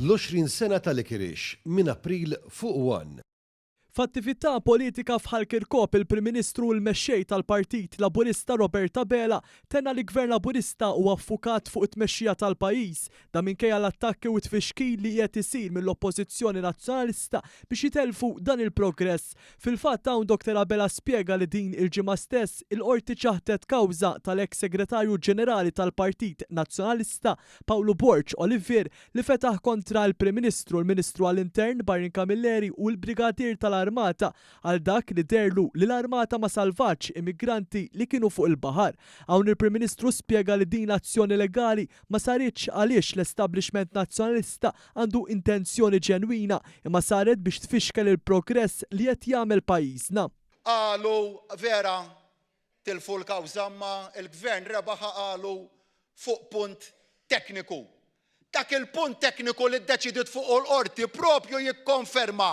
l-20 sena tal-Ikirix minn April fuq 1. F'attività politika f'ħal Kirkop il-Prim Ministru u l-mexxej tal-Partit Laburista Roberta Bela tenna li gvern Laburista huwa affukat fuq it-tmexxija tal-pajjiż da minkejja l-attakki u t-tfixkil li qed isir mill-Oppożizzjoni Nazzjonalista biex jitelfu dan il-progress. Fil-fatt hawn Dr. Bela spjega li din il-ġimgħa stess il-qorti ċaħdet kawża tal-eks Segretarju Ġenerali tal-Partit Nazzjonalista Paolo Borġ Olivier li fetaħ kontra l-Prim Ministru, l-Ministru għall-Intern Barrin Camilleri u l-Brigadier tal-Armata għal dak li derlu li l-Armata ma salvax immigranti li kienu fuq il-baħar. Hawn il-Prim Ministru spjega li din azzjoni legali ma saritx għaliex l-establishment nazzjonalista għandu intenzjoni ġenwina imma saret biex tfixkel il-progress li qed jagħmel pajjiżna. Qalu vera tilfu l-kawża ma il-gvern rebaħa qalu fuq punt tekniku. Dak il-punt tekniku li ddeċidiet fuq l-qorti propju jikkonferma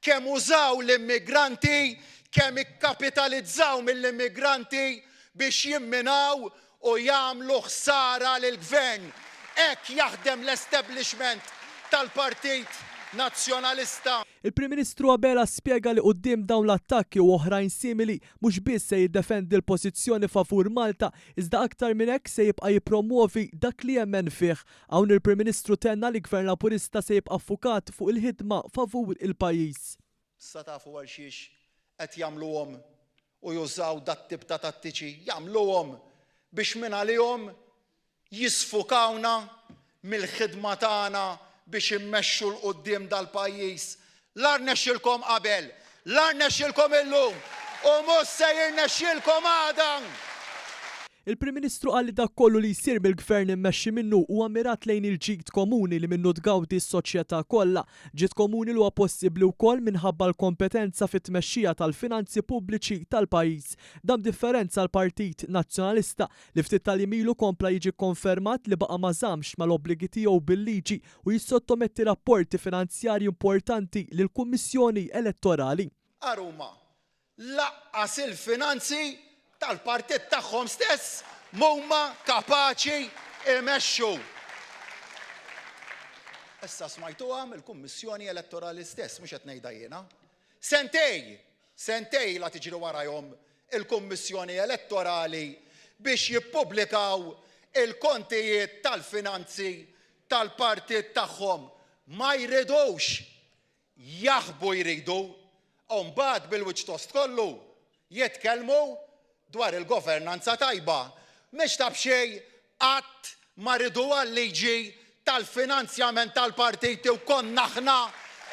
kemm użaw l-immigranti, kemm ikkapitalizzaw mill-immigranti biex jimminaw u jagħmlu ħsara lill-gvern. Hekk jaħdem l-establishment tal-Partit Nazzjonalista. Il-Prim Ministru Bela spjega li quddiem dawn l-attakki u oħrajn simili mhux biss se jiddefendi l-pożizzjoni favur Malta, iżda aktar minn hekk se jibqa' jippromovi dak li jemmen fih. Hawn il-Prim Ministru tenna li gvern Laburista se jibqa' affukat fuq il-ħidma favur il-pajjiż. Issa tafu għal xiex qed jagħmluhom u jużaw dat tip ta' tattiċi, jagħmluhom biex minn għalihom jisfukawna mill-ħidma tagħna biex immexxu l-qudiem dal-pajjiż. Lar nexxilkom qabel, lar nexxilkom illum u mhux se jirnexxilkom għada. Il-Prim Ministru qal li dak kollu li jsir mill-gvern immexxi minnu huwa mirat lejn il-ġid komuni li minnu tgawdi s-soċjetà kollha. Ġid komuni li huwa possibbli wkoll minħabba l-kompetenza fit-tmexxija tal-finanzi pubbliċi tal-pajjiż. Dam differenza l-Partit Nazzjonalista li ftit tal-imilu kompla jiġi konfermat li baqa' ma żammx mal-obbligi tiegħu bil-liġi u jissottometti rapporti finanzjarji importanti lill-Kummissjoni Elettorali. Aruma, laqqas il-finanzi tal-partit tagħhom stess m'huma kapaċi imexxu. Issa smajtuha mill-Kummissjoni Elettorali stess mhux qed ngħidha jiena. Sentej la tiġri warahom il-Kummissjoni Elettorali biex jippubblikaw il-kontijiet tal-finanzi tal-partit tagħhom. Ma jridux jaħbu jridu u mbagħad bil-wiċċ tost kollu jitkellmu dwar il-governanza tajba. Mhix tab xejn qatt ma ridu għal-liġi tal-finanzjament tal-partiti u konna aħna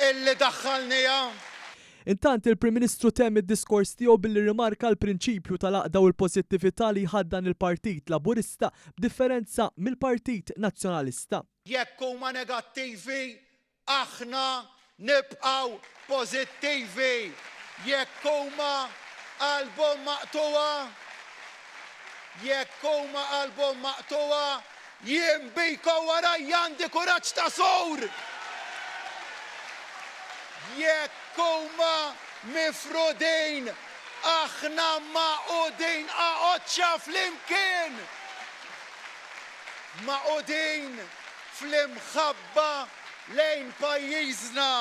illi daħħalnija. Intant il-Prim Ministru temm id-diskors tiegħu billi rimarka l-prinċipju tal-għaqda u l-pożittività li jħaddan il-Partit Laburista b'differenza mill-Partit Nazzjonalista. Jekk huma negattivi, aħna nibqgħu pożittivi. Jekk huma qalbhom maqtuwa, jien bejkom warajja għandi kuraġġ ta' sowr. Jekk huma mifrudin, aħna maqudin aqgħodxa flimkien. Maqudin fl-imħabba lejn pajjiżna.